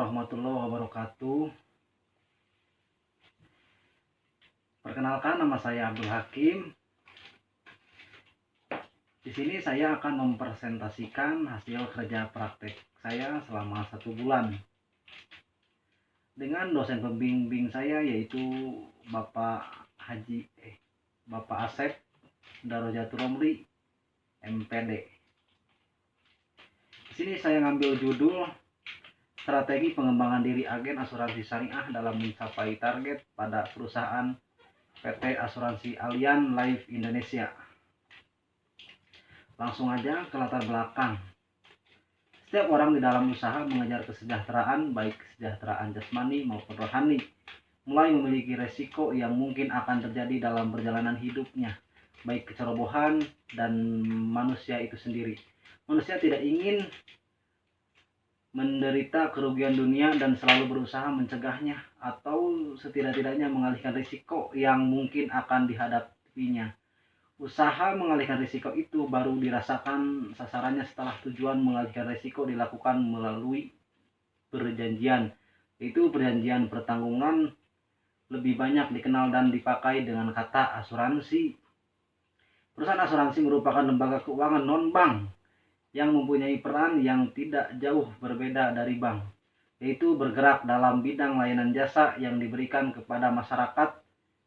warahmatullahi wabarakatuh. Perkenalkan, nama saya Abdul Hakim. Di sini saya akan mempresentasikan hasil kerja praktek saya selama 1 bulan dengan dosen pembimbing saya, yaitu Bapak Asep Darojatul Romli, MPD. Di sini saya ngambil judul strategi pengembangan diri agen asuransi syariah dalam mencapai target pada perusahaan PT Asuransi Allianz Life Indonesia. Langsung aja ke latar belakang. Setiap orang di dalam usaha mengejar kesejahteraan, baik kesejahteraan jasmani maupun rohani, mulai memiliki resiko yang mungkin akan terjadi dalam perjalanan hidupnya, baik kecerobohan dan manusia itu sendiri. Manusia tidak ingin menderita kerugian dunia dan selalu berusaha mencegahnya atau setidak-tidaknya mengalihkan risiko yang mungkin akan dihadapinya. Usaha mengalihkan risiko itu baru dirasakan sasarannya setelah tujuan mengalihkan risiko dilakukan melalui perjanjian, yaitu perjanjian pertanggungan, lebih banyak dikenal dan dipakai dengan kata asuransi. Perusahaan asuransi merupakan lembaga keuangan non-bank yang mempunyai peran yang tidak jauh berbeda dari bank, yaitu bergerak dalam bidang layanan jasa yang diberikan kepada masyarakat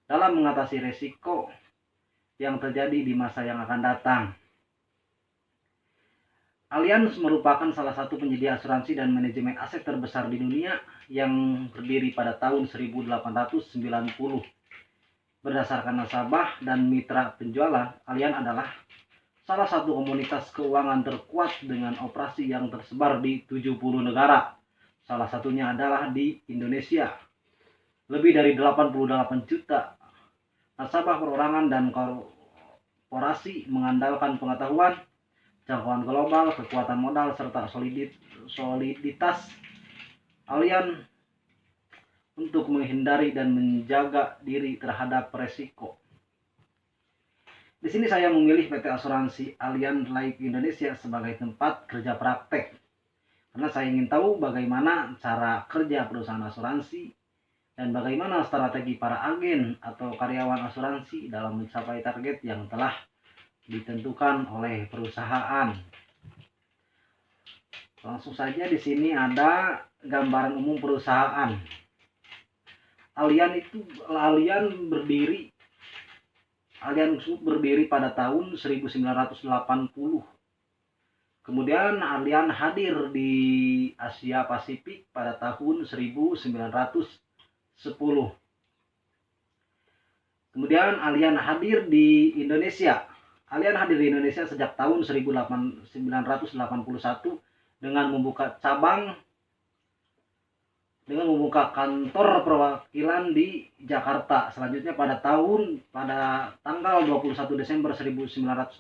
dalam mengatasi risiko yang terjadi di masa yang akan datang. Allianz merupakan salah satu penyedia asuransi dan manajemen aset terbesar di dunia yang berdiri pada tahun 1890. Berdasarkan nasabah dan mitra penjualan, Allianz adalah salah satu komunitas keuangan terkuat dengan operasi yang tersebar di 70 negara. Salah satunya adalah di Indonesia. Lebih dari 88 juta nasabah perorangan dan korporasi mengandalkan pengetahuan, jangkauan global, kekuatan modal, serta soliditas Allianz untuk menghindari dan menjaga diri terhadap resiko. Di sini saya memilih PT Asuransi Allianz Life Indonesia sebagai tempat kerja praktek, karena saya ingin tahu bagaimana cara kerja perusahaan asuransi dan bagaimana strategi para agen atau karyawan asuransi dalam mencapai target yang telah ditentukan oleh perusahaan. Langsung saja, di sini ada gambaran umum perusahaan. Allianz berdiri pada tahun 1980. Kemudian Allianz hadir di Asia Pasifik pada tahun 1910. Kemudian Allianz hadir di Indonesia. Allianz hadir di Indonesia sejak tahun 1981 dengan membuka kantor perwakilan di Jakarta. Selanjutnya pada tanggal 21 Desember 1981,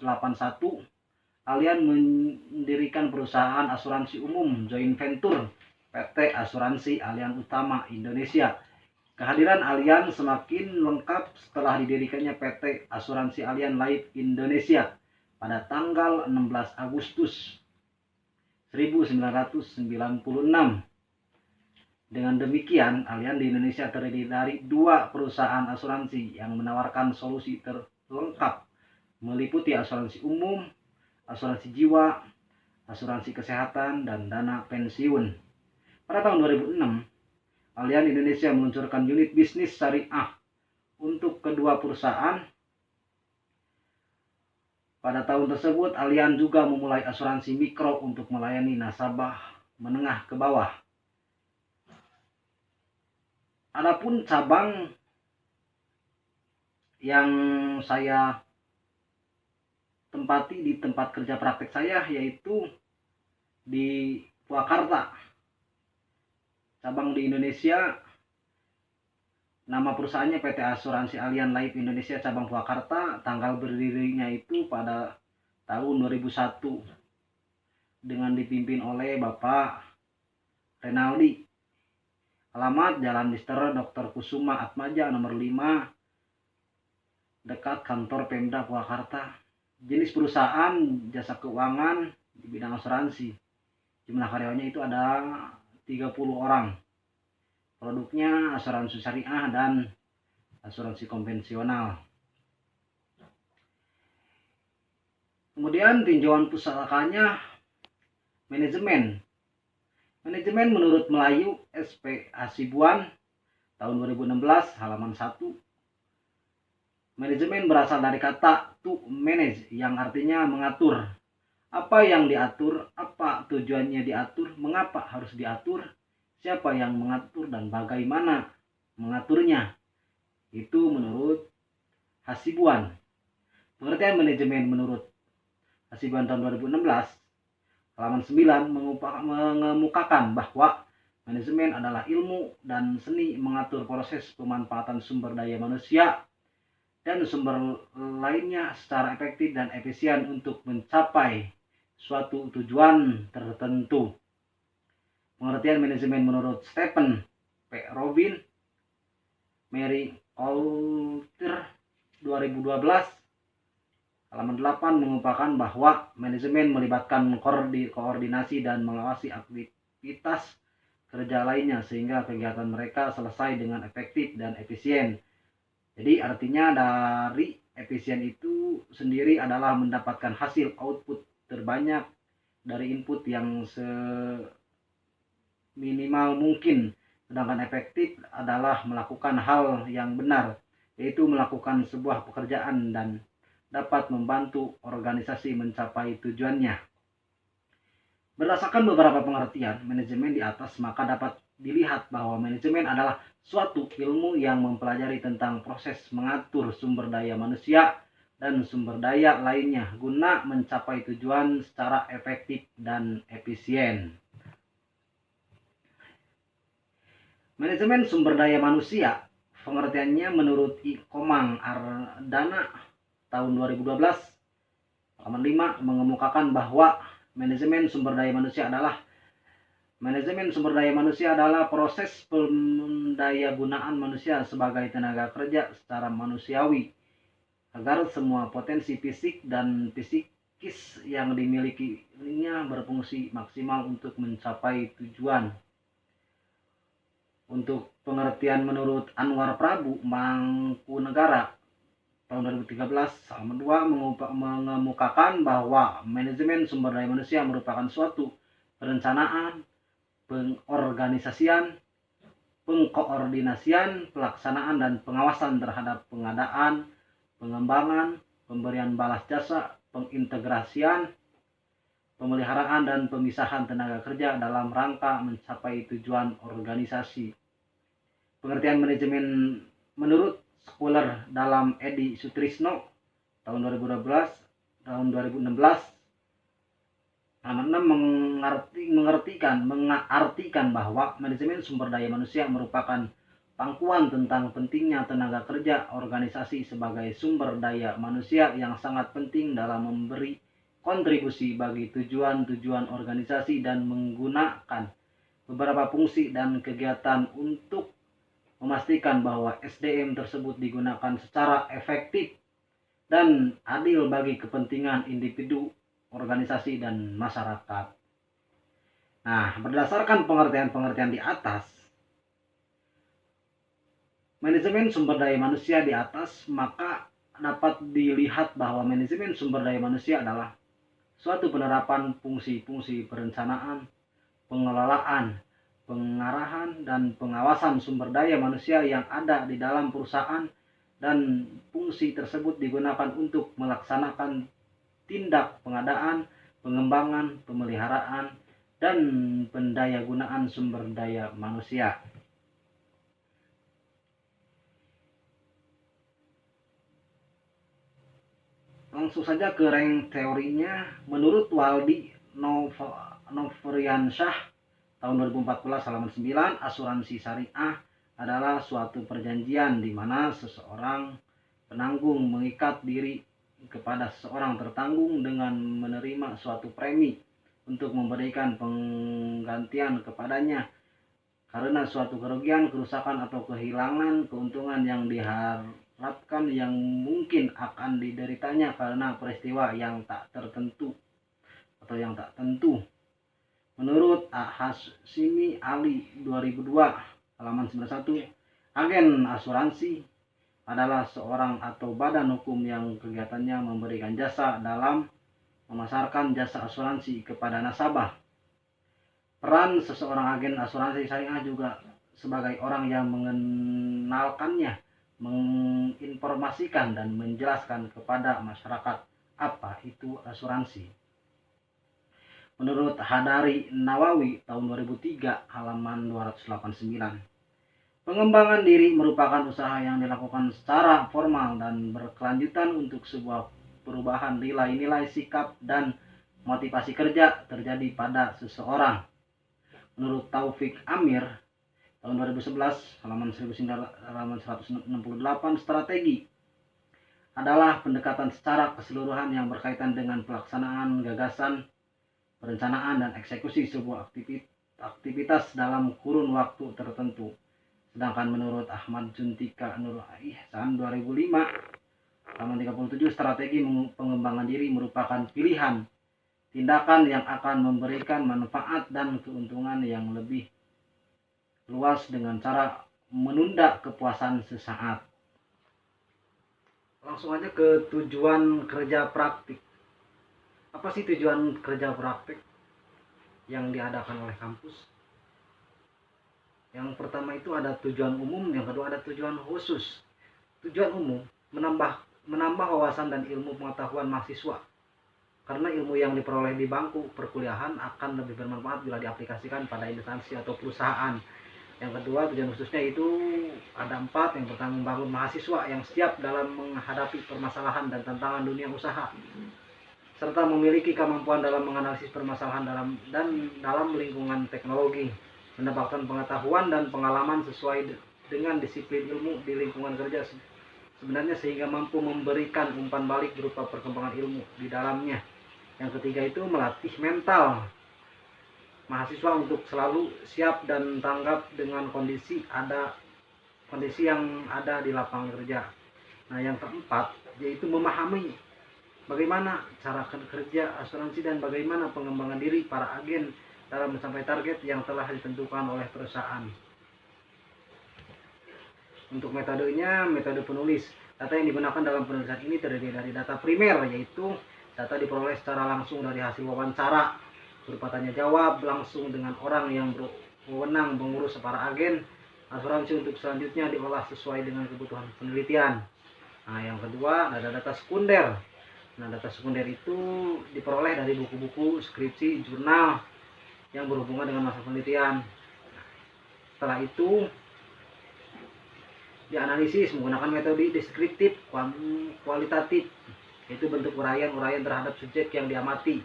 Allianz mendirikan perusahaan asuransi umum joint venture PT Asuransi Allianz Utama Indonesia. Kehadiran Allianz semakin lengkap setelah didirikannya PT Asuransi Allianz Life Indonesia pada tanggal 16 Agustus 1996. Dengan demikian, Allianz di Indonesia terdiri dari 2 perusahaan asuransi yang menawarkan solusi terlengkap, meliputi asuransi umum, asuransi jiwa, asuransi kesehatan, dan dana pensiun. Pada tahun 2006, Allianz Indonesia meluncurkan unit bisnis syariah untuk kedua perusahaan. Pada tahun tersebut, Allianz juga memulai asuransi mikro untuk melayani nasabah menengah ke bawah. Adapun cabang yang saya tempati di tempat kerja praktek saya yaitu di Purwakarta. Cabang di Indonesia, nama perusahaannya PT Asuransi Allianz Life Indonesia cabang Purwakarta. Tanggal berdirinya itu pada tahun 2001 dengan dipimpin oleh Bapak Renaldi. Alamat Jalan Mister Dr. Kusuma Atmaja nomor 5 dekat kantor Pemda Purwakarta. Jenis perusahaan jasa keuangan di bidang asuransi. Jumlah karyawannya itu ada orang. Produknya asuransi syariah dan asuransi konvensional. Kemudian tinjauan pusakanya manajemen. Manajemen menurut Melayu SP Hasibuan tahun 2016 halaman 1. Manajemen berasal dari kata to manage yang artinya mengatur. Apa yang diatur, apa tujuannya diatur, mengapa harus diatur, siapa yang mengatur dan bagaimana mengaturnya. Itu menurut Hasibuan. Pengertian manajemen menurut Hasibuan tahun 2016 halaman 9 mengemukakan bahwa manajemen adalah ilmu dan seni mengatur proses pemanfaatan sumber daya manusia dan sumber lainnya secara efektif dan efisien untuk mencapai suatu tujuan tertentu. Pengertian manajemen menurut Stephen P. Robin, Mary Alter 2012 halaman 8 mengupakan bahwa manajemen melibatkan koordinasi dan mengawasi aktivitas kerja lainnya sehingga kegiatan mereka selesai dengan efektif dan efisien. Jadi artinya dari efisien itu sendiri adalah mendapatkan hasil output terbanyak dari input yang seminimal mungkin. Sedangkan efektif adalah melakukan hal yang benar, yaitu melakukan sebuah pekerjaan dan dapat membantu organisasi mencapai tujuannya. Berdasarkan beberapa pengertian manajemen di atas, maka dapat dilihat bahwa manajemen adalah suatu ilmu yang mempelajari tentang proses mengatur sumber daya manusia dan sumber daya lainnya guna mencapai tujuan secara efektif dan efisien. Manajemen sumber daya manusia, pengertiannya menurut I. Komang Ardana tahun 2012 halaman 5 mengemukakan bahwa manajemen sumber daya manusia adalah proses pendayagunaan manusia sebagai tenaga kerja secara manusiawi agar semua potensi fisik dan psikis yang dimilikinya berfungsi maksimal untuk mencapai tujuan. Untuk pengertian menurut Anwar Prabu Mangkunegara tahun 2013 halaman 2 mengemukakan bahwa manajemen sumber daya manusia merupakan suatu perencanaan, pengorganisasian, pengkoordinasian, pelaksanaan dan pengawasan terhadap pengadaan, pengembangan, pemberian balas jasa, pengintegrasian, pemeliharaan dan pemisahan tenaga kerja dalam rangka mencapai tujuan organisasi. Pengertian manajemen menurut Scholar dalam Edi Sutrisno tahun 2016 halaman 6 mengartikan bahwa manajemen sumber daya manusia merupakan pangkuan tentang pentingnya tenaga kerja organisasi sebagai sumber daya manusia yang sangat penting dalam memberi kontribusi bagi tujuan-tujuan organisasi dan menggunakan beberapa fungsi dan kegiatan untuk memastikan bahwa SDM tersebut digunakan secara efektif dan adil bagi kepentingan individu, organisasi, dan masyarakat. Nah, berdasarkan pengertian-pengertian di atas, manajemen sumber daya manusia di atas, maka dapat dilihat bahwa manajemen sumber daya manusia adalah suatu penerapan fungsi-fungsi perencanaan, pengelolaan, pengarahan dan pengawasan sumber daya manusia yang ada di dalam perusahaan, dan fungsi tersebut digunakan untuk melaksanakan tindak pengadaan, pengembangan, pemeliharaan, dan pendayagunaan sumber daya manusia. Langsung saja ke rank teorinya. Menurut Waldi Novriansyah tahun 2014 halaman 9, asuransi syariah adalah suatu perjanjian di mana seseorang penanggung mengikat diri kepada seseorang tertanggung dengan menerima suatu premi untuk memberikan penggantian kepadanya karena suatu kerugian, kerusakan atau kehilangan keuntungan yang diharapkan yang mungkin akan dideritanya karena peristiwa yang tak tertentu atau yang tak tentu. Menurut Hashimi Ali 2002 halaman 91, agen asuransi adalah seorang atau badan hukum yang kegiatannya memberikan jasa dalam memasarkan jasa asuransi kepada nasabah. Peran seseorang agen asuransi syariah juga sebagai orang yang mengenalkannya, menginformasikan dan menjelaskan kepada masyarakat apa itu asuransi. Menurut Hadari Nawawi tahun 2003 halaman 289, pengembangan diri merupakan usaha yang dilakukan secara formal dan berkelanjutan untuk sebuah perubahan nilai-nilai sikap dan motivasi kerja terjadi pada seseorang. Menurut Taufik Amir tahun 2011 halaman 168, strategi adalah pendekatan secara keseluruhan yang berkaitan dengan pelaksanaan gagasan, perencanaan dan eksekusi sebuah aktivitas dalam kurun waktu tertentu. Sedangkan menurut Ahmad Juntika Nur Ihsan 2005 halaman 37, strategi pengembangan diri merupakan pilihan tindakan yang akan memberikan manfaat dan keuntungan yang lebih luas dengan cara menunda kepuasan sesaat. Langsung aja ke tujuan kerja praktik. Apa sih tujuan kerja praktik yang diadakan oleh kampus? Yang pertama itu ada tujuan umum, yang kedua ada tujuan khusus. Tujuan umum menambah wawasan dan ilmu pengetahuan mahasiswa. Karena ilmu yang diperoleh di bangku perkuliahan akan lebih bermanfaat bila diaplikasikan pada instansi atau perusahaan. Yang kedua, tujuan khususnya itu ada 4. Yang pertama, membangun mahasiswa yang siap dalam menghadapi permasalahan dan tantangan dunia usaha, serta memiliki kemampuan dalam menganalisis permasalahan dalam lingkungan teknologi, mendapatkan pengetahuan dan pengalaman sesuai dengan disiplin ilmu di lingkungan kerja sebenarnya sehingga mampu memberikan umpan balik berupa perkembangan ilmu di dalamnya. Yang ketiga itu melatih mental mahasiswa untuk selalu siap dan tanggap dengan kondisi yang ada di lapangan kerja. Nah, yang keempat yaitu memahami bagaimana cara kerja asuransi dan bagaimana pengembangan diri para agen dalam mencapai target yang telah ditentukan oleh perusahaan. Untuk metodenya, metode penulis. Data yang digunakan dalam penulisan ini terdiri dari data primer, yaitu data diperoleh secara langsung dari hasil wawancara berupa tanya jawab langsung dengan orang yang berwenang mengurus para agen asuransi untuk selanjutnya diolah sesuai dengan kebutuhan penelitian. Nah, yang kedua ada data sekunder. Nah, data sekunder itu diperoleh dari buku-buku, skripsi, jurnal yang berhubungan dengan masa penelitian. Setelah itu dianalisis menggunakan metode deskriptif kualitatif, yaitu bentuk uraian terhadap subjek yang diamati.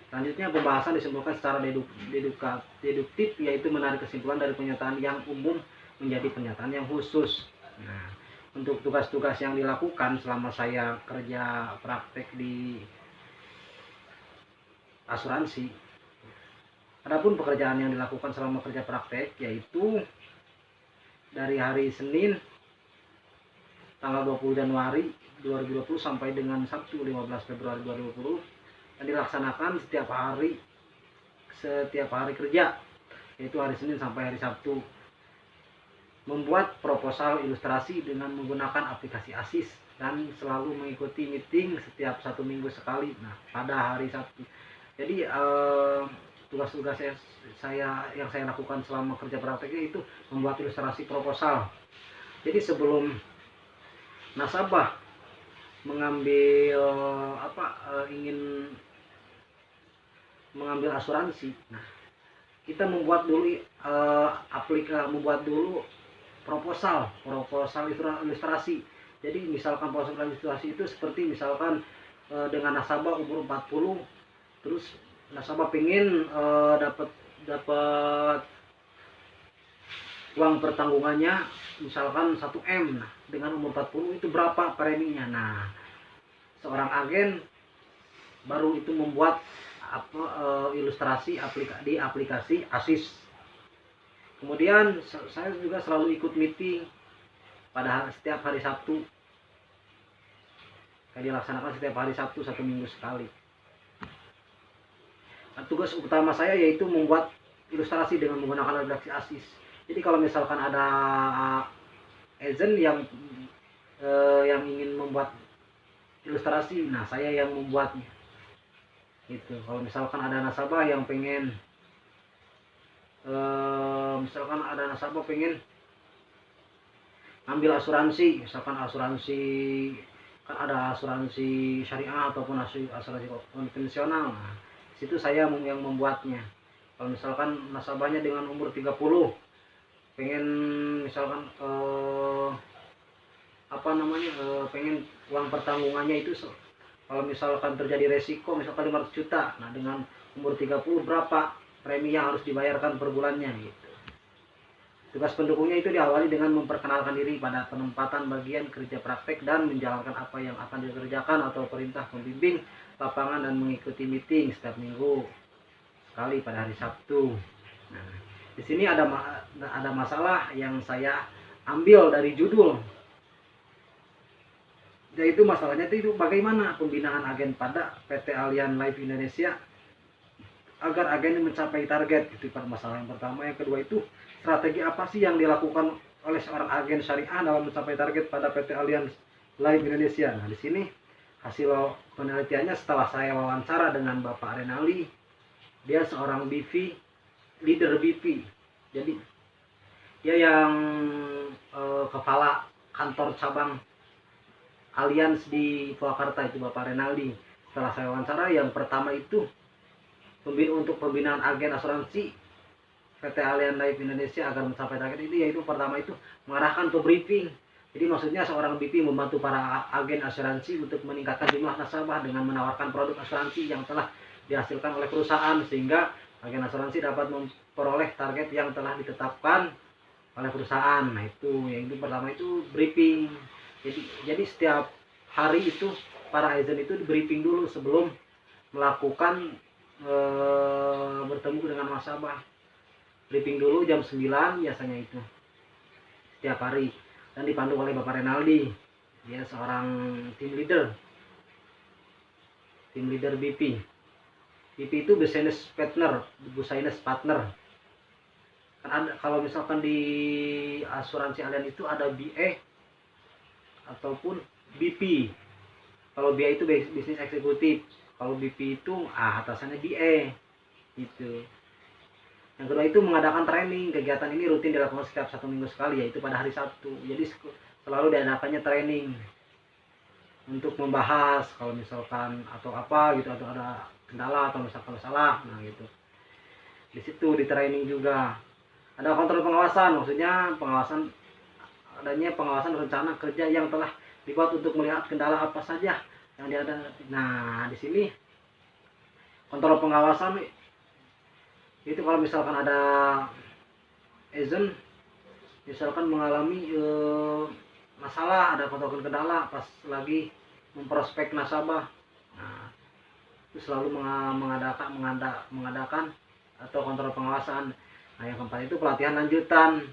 Selanjutnya pembahasan disimpulkan secara deduktif, yaitu menarik kesimpulan dari pernyataan yang umum menjadi pernyataan yang khusus. Nah, untuk tugas-tugas yang dilakukan selama saya kerja praktek di asuransi, adapun pekerjaan yang dilakukan selama kerja praktek yaitu dari hari Senin tanggal 20 Januari 2020 sampai dengan Sabtu 15 Februari 2020 dan dilaksanakan setiap hari kerja, yaitu hari Senin sampai hari Sabtu. Membuat proposal ilustrasi dengan menggunakan aplikasi ASIS dan selalu mengikuti meeting setiap 1 minggu sekali. Nah, pada hari Sabtu. Jadi tugas-tugas yang saya lakukan selama kerja prakteknya itu membuat ilustrasi proposal. Jadi sebelum nasabah mengambil ingin mengambil asuransi, nah kita membuat dulu proposal ilustrasi. Jadi misalkan proposal ilustrasi itu seperti misalkan dengan nasabah umur 40, terus nasabah pengen dapat uang pertanggungannya misalkan 1M. Nah, dengan umur 40 itu berapa preminya. Nah, seorang agen baru itu membuat ilustrasi di aplikasi ASIS. Kemudian saya juga selalu ikut meeting pada setiap hari Sabtu. Dilaksanakan setiap hari Sabtu 1 minggu sekali. tugas utama saya yaitu membuat ilustrasi dengan menggunakan redaksi ASIS. Jadi kalau misalkan ada agent yang ingin membuat ilustrasi, nah saya yang membuatnya. Gitu. Kalau misalkan ada nasabah yang pengen ambil asuransi, misalkan asuransi, kan ada asuransi syariah ataupun asuransi konvensional. Nah, situ saya yang membuatnya. Kalau misalkan nasabahnya dengan umur 30 pengen misalkan pengen uang pertanggungannya itu kalau misalkan terjadi resiko misalkan 500 juta, nah dengan umur 30 berapa premi yang harus dibayarkan per bulannya gitu. Tugas pendukungnya itu diawali dengan memperkenalkan diri pada penempatan bagian kerja praktek dan menjalankan apa yang akan dikerjakan atau perintah pembimbing lapangan dan mengikuti meeting setiap minggu sekali pada hari Sabtu. Nah, di sini ada masalah yang saya ambil dari judul, yaitu masalahnya itu bagaimana pembinaan agen pada PT Allianz Life Indonesia agar agen mencapai target. Itu masalah yang pertama. Yang kedua itu strategi apa sih yang dilakukan oleh seorang agen syariah dalam mencapai target pada PT Allianz Life Indonesia. Nah, di sini hasil penelitiannya setelah saya wawancara dengan Bapak Renali, dia seorang BP, leader BP. Jadi dia yang kepala kantor cabang Allianz di Purwakarta, itu Bapak Renaldi. Setelah saya wawancara, yang pertama itu untuk pembinaan agen asuransi PT Allianz Life Indonesia agar mencapai target itu, yaitu pertama itu mengarahkan ke briefing. Jadi maksudnya seorang BP membantu para agen asuransi untuk meningkatkan jumlah nasabah dengan menawarkan produk asuransi yang telah dihasilkan oleh perusahaan, sehingga agen asuransi dapat memperoleh target yang telah ditetapkan oleh perusahaan. Nah itu yang itu pertama itu briefing. Jadi setiap hari itu para agent itu di briefing dulu sebelum melakukan bertemu dengan nasabah. Briefing dulu jam 9 biasanya itu setiap hari, dan dipandu oleh Bapak Renaldi. Dia seorang tim leader BP. BP itu business partner. Kan ada, kalau misalkan di asuransi Allianz itu ada BA ataupun BP. Kalau BA itu bisnis eksekutif, kalau BP itu atasannya BA gitu. Yang kedua itu mengadakan training. Kegiatan ini rutin dilakukan setiap 1 minggu sekali, yaitu pada hari Sabtu. Jadi selalu diadakannya training untuk membahas kalau misalkan atau apa gitu, atau ada kendala atau misalkan salah, nah gitu. Di situ di training juga ada kontrol pengawasan, maksudnya adanya pengawasan rencana kerja yang telah dibuat untuk melihat kendala apa saja yang ada. Nah, di sini kontrol pengawasan itu kalau misalkan ada agent misalkan mengalami masalah, ada kendala pas lagi memprospek nasabah, nah itu selalu mengadakan atau kontrol pengawasan. Nah yang keempat itu pelatihan lanjutan.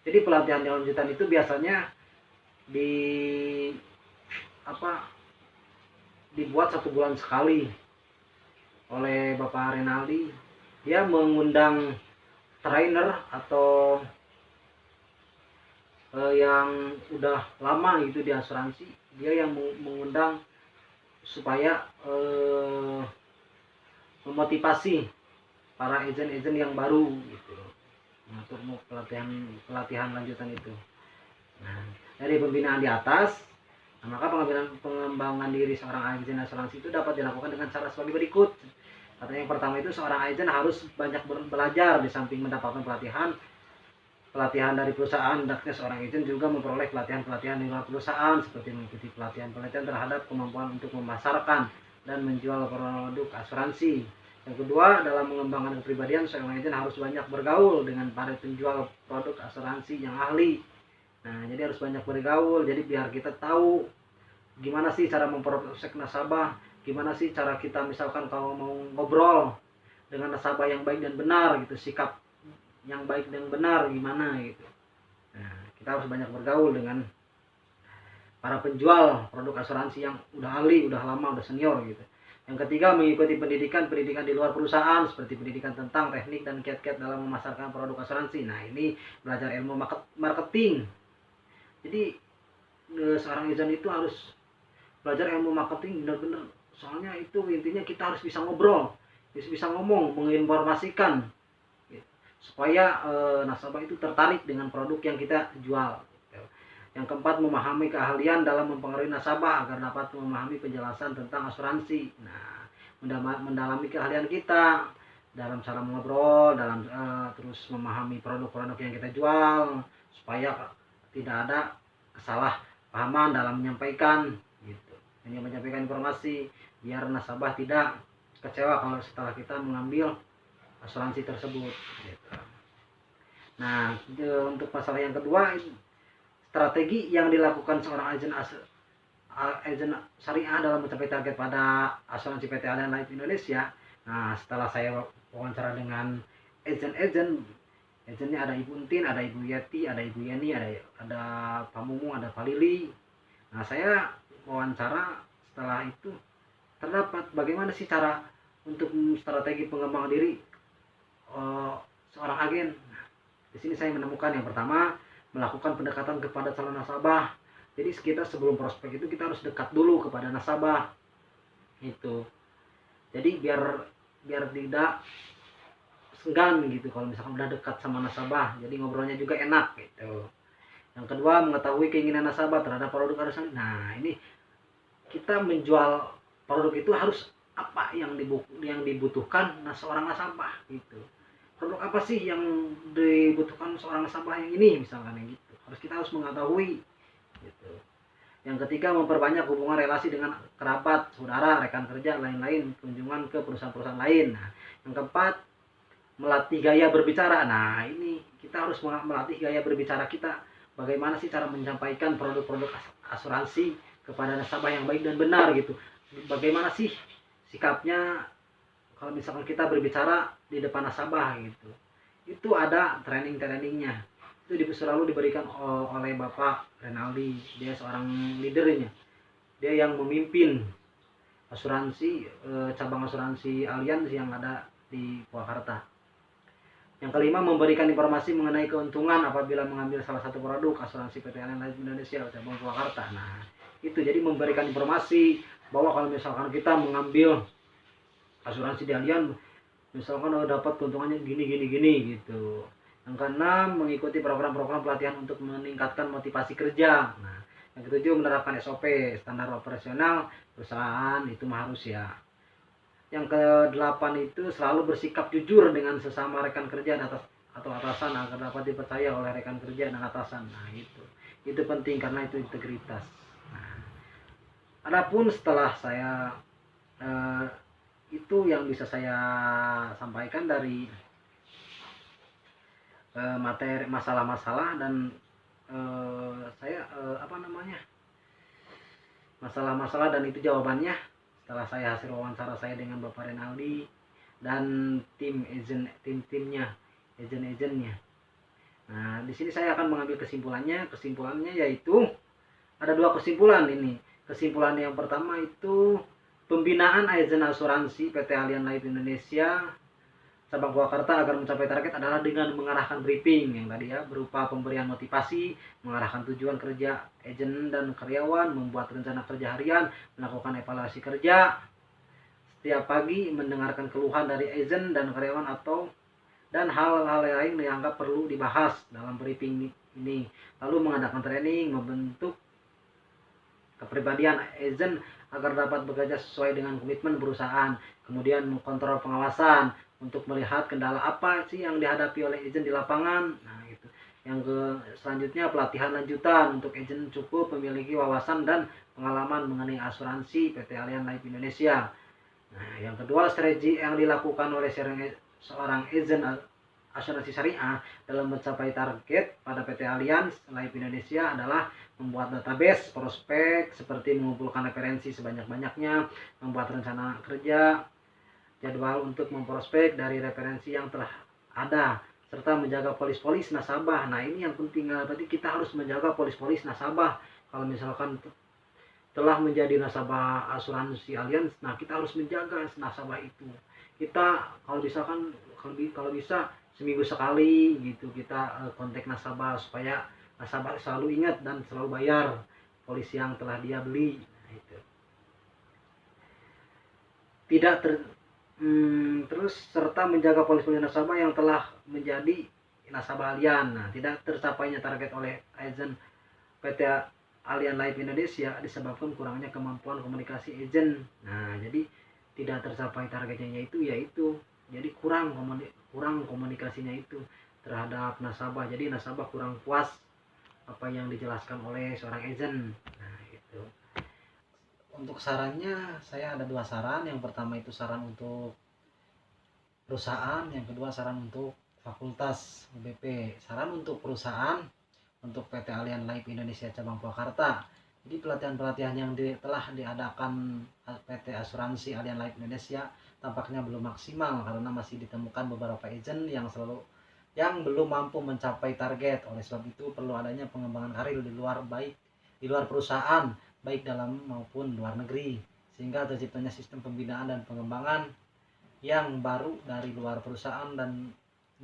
Jadi pelatihan lanjutan itu biasanya dibuat 1 bulan sekali oleh Bapak Renaldi. Dia mengundang trainer atau yang udah lama gitu di asuransi. Dia yang mengundang supaya memotivasi para agent-agent yang baru gitu untuk pelatihan lanjutan itu. Nah, dari pembinaan di atas, maka pengembangan diri seorang agen asuransi itu dapat dilakukan dengan cara sebagai berikut. Katanya yang pertama itu seorang agen harus banyak belajar. Di samping mendapatkan pelatihan dari perusahaan, hendaknya seorang agen juga memperoleh pelatihan di luar perusahaan, seperti mengikuti pelatihan terhadap kemampuan untuk memasarkan dan menjual produk asuransi. Yang kedua, dalam mengembangkan kepribadian, seorang agen harus banyak bergaul dengan para penjual produk asuransi yang ahli. Nah, jadi harus banyak bergaul. Jadi biar kita tahu gimana sih cara memproses nasabah, gimana sih cara kita misalkan kalau mau ngobrol dengan nasabah yang baik dan benar gitu, sikap yang baik dan benar gimana gitu. Nah, kita harus banyak bergaul dengan para penjual produk asuransi yang udah ahli, udah lama, udah senior gitu. Yang ketiga, mengikuti pendidikan di luar perusahaan seperti pendidikan tentang teknik dan kiat-kiat dalam memasarkan produk asuransi. Nah, ini belajar ilmu marketing. Jadi seorang agent itu harus belajar ilmu marketing benar-benar. Soalnya itu intinya kita harus bisa ngobrol, bisa ngomong, menginformasikan supaya nasabah itu tertarik dengan produk yang kita jual. Yang keempat, memahami keahlian dalam mempengaruhi nasabah agar dapat memahami penjelasan tentang asuransi. Nah, mendalami keahlian kita dalam cara mengobrol, dalam terus memahami produk-produk yang kita jual supaya tidak ada kesalahpahaman dalam menyampaikan gitu. Ini menyampaikan informasi biar nasabah tidak kecewa kalau setelah kita mengambil asuransi tersebut gitu. Nah, untuk masalah yang kedua, strategi yang dilakukan seorang agen syariah dalam mencapai target pada asuransi PT Allianz Life Indonesia. Nah, setelah saya wawancara dengan agennya ada Ibu Untin, ada Ibu Yati, ada Ibu Yani, ada Pak Mumu, ada Pak Lili. Nah, saya wawancara, setelah itu terdapat bagaimana sih cara untuk strategi pengembangan diri seorang agen. Nah, di sini saya menemukan yang pertama, melakukan pendekatan kepada calon nasabah. Jadi kita sebelum prospek itu kita harus dekat dulu kepada nasabah. Itu. Jadi biar tidak segan gitu kalau misalkan udah dekat sama nasabah. Jadi ngobrolnya juga enak gitu. Yang kedua, mengetahui keinginan nasabah terhadap produk asuransi. Nah, ini kita menjual produk itu harus apa yang dibutuhkan seorang nasabah gitu. Produk apa sih yang dibutuhkan seorang nasabah yang ini misalkan gitu. Kita harus mengetahui gitu. Yang ketiga, memperbanyak hubungan relasi dengan kerabat, saudara, rekan kerja, lain-lain, kunjungan ke perusahaan-perusahaan lain. Nah, yang keempat, melatih gaya berbicara. Nah, ini kita harus melatih gaya berbicara kita. Bagaimana sih cara menyampaikan produk-produk asuransi kepada nasabah yang baik dan benar gitu. Bagaimana sih sikapnya kalau misalkan kita berbicara di depan nasabah gitu. Itu ada training-trainingnya. Itu selalu diberikan oleh Bapak Renaldi. Dia seorang leadernya. Dia yang memimpin asuransi cabang asuransi Allianz yang ada di Purwakarta. Yang kelima, memberikan informasi mengenai keuntungan apabila mengambil salah satu produk asuransi PT Allianz Life Indonesia cabang Purwakarta. Nah, itu jadi memberikan informasi bahwa kalau misalkan kita mengambil asuransi di Allianz, misalkan dapat keuntungannya gini gitu. Yang keenam, mengikuti program-program pelatihan untuk meningkatkan motivasi kerja. Nah, yang ketujuh, menerapkan SOP, standar operasional perusahaan, itu harus ya. Yang kedelapan itu selalu bersikap jujur dengan sesama rekan kerja atau atasan agar dapat dipercaya oleh rekan kerja dan atasan. Nah, itu penting karena itu integritas. Nah, adapun setelah saya itu yang bisa saya sampaikan dari materi masalah-masalah dan masalah-masalah dan itu jawabannya setelah saya hasil wawancara saya dengan Bapak Renaldi dan timnya agennya. Nah, di sini saya akan mengambil kesimpulannya yaitu ada dua kesimpulan ini. Kesimpulan yang pertama itu pembinaan agen asuransi PT Allianz Life Indonesia cabang Purwakarta agar mencapai target adalah dengan mengarahkan briefing yang tadi ya, berupa pemberian motivasi, mengarahkan tujuan kerja agen dan karyawan, membuat rencana kerja harian, melakukan evaluasi kerja setiap pagi, mendengarkan keluhan dari agen dan karyawan dan hal-hal lain yang dianggap perlu dibahas dalam briefing ini. Lalu mengadakan training, membentuk kepribadian agen agar dapat bekerja sesuai dengan komitmen perusahaan. Kemudian mengkontrol pengawasan untuk melihat kendala apa sih yang dihadapi oleh agen di lapangan. Nah, gitu. Selanjutnya pelatihan lanjutan untuk agen cukup memiliki wawasan dan pengalaman mengenai asuransi PT Allianz Life Indonesia. Nah, yang kedua, strategi yang dilakukan oleh seorang agen asuransi syariah dalam mencapai target pada PT Allianz Life Indonesia adalah membuat database prospek seperti mengumpulkan referensi sebanyak-banyaknya, membuat rencana kerja, jadwal untuk memprospek dari referensi yang telah ada, serta menjaga polis-polis nasabah. Nah, ini yang penting, berarti kita harus menjaga polis-polis nasabah. Kalau misalkan telah menjadi nasabah asuransi Allianz, nah kita harus menjaga nasabah itu. Kita kalau bisa seminggu sekali gitu kita kontak nasabah supaya nasabah selalu ingat dan selalu bayar polis yang telah dia beli. Nah, itu. Tidak ter, terus serta menjaga polis-polis nasabah yang telah menjadi nasabah Allianz. Nah, tidak tercapainya target oleh agent PT Allianz Life Indonesia disebabkan kurangnya kemampuan komunikasi agent. Nah, jadi tidak tercapai targetnya yaitu jadi kurang komunikasinya itu terhadap nasabah. Jadi nasabah kurang puas apa yang dijelaskan oleh seorang agent. Nah, itu. Untuk sarannya saya ada 2 saran. Yang pertama itu saran untuk perusahaan, yang kedua saran untuk fakultas UBP. Saran untuk perusahaan, untuk PT Allianz Life Indonesia cabang Purwakarta. Jadi pelatihan-pelatihan yang telah diadakan PT Asuransi Allianz Life Indonesia tampaknya belum maksimal karena masih ditemukan beberapa agent yang belum mampu mencapai target. Oleh sebab itu perlu adanya pengembangan karir di luar perusahaan, baik dalam maupun luar negeri, sehingga terciptanya sistem pembinaan dan pengembangan yang baru dari luar perusahaan dan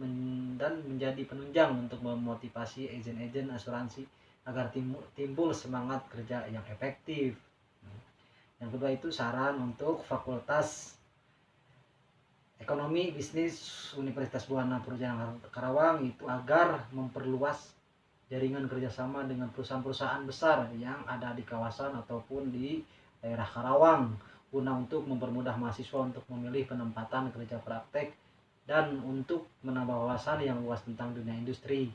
menjadi penunjang untuk memotivasi agen-agen asuransi agar timbul semangat kerja yang efektif. Yang kedua itu saran untuk Fakultas Ekonomi Bisnis Universitas Buana Purwakarta Karawang, itu agar memperluas jaringan kerjasama dengan perusahaan-perusahaan besar yang ada di kawasan ataupun di daerah Karawang, guna untuk mempermudah mahasiswa untuk memilih penempatan kerja praktek dan untuk menambah wawasan yang luas tentang dunia industri.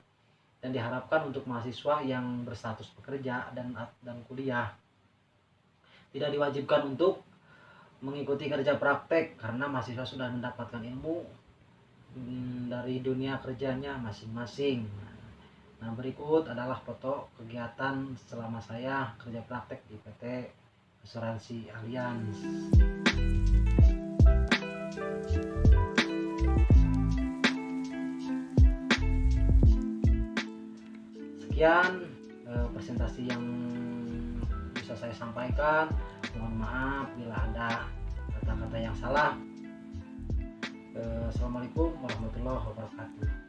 Dan diharapkan untuk mahasiswa yang berstatus pekerja dan kuliah tidak diwajibkan untuk mengikuti kerja praktek karena mahasiswa sudah mendapatkan ilmu dari dunia kerjanya masing-masing. Nah, berikut adalah foto kegiatan selama saya kerja praktek di PT Asuransi Allianz. Sekian presentasi yang bisa saya sampaikan. Mohon maaf bila ada kata-kata yang salah. Assalamualaikum warahmatullahi wabarakatuh.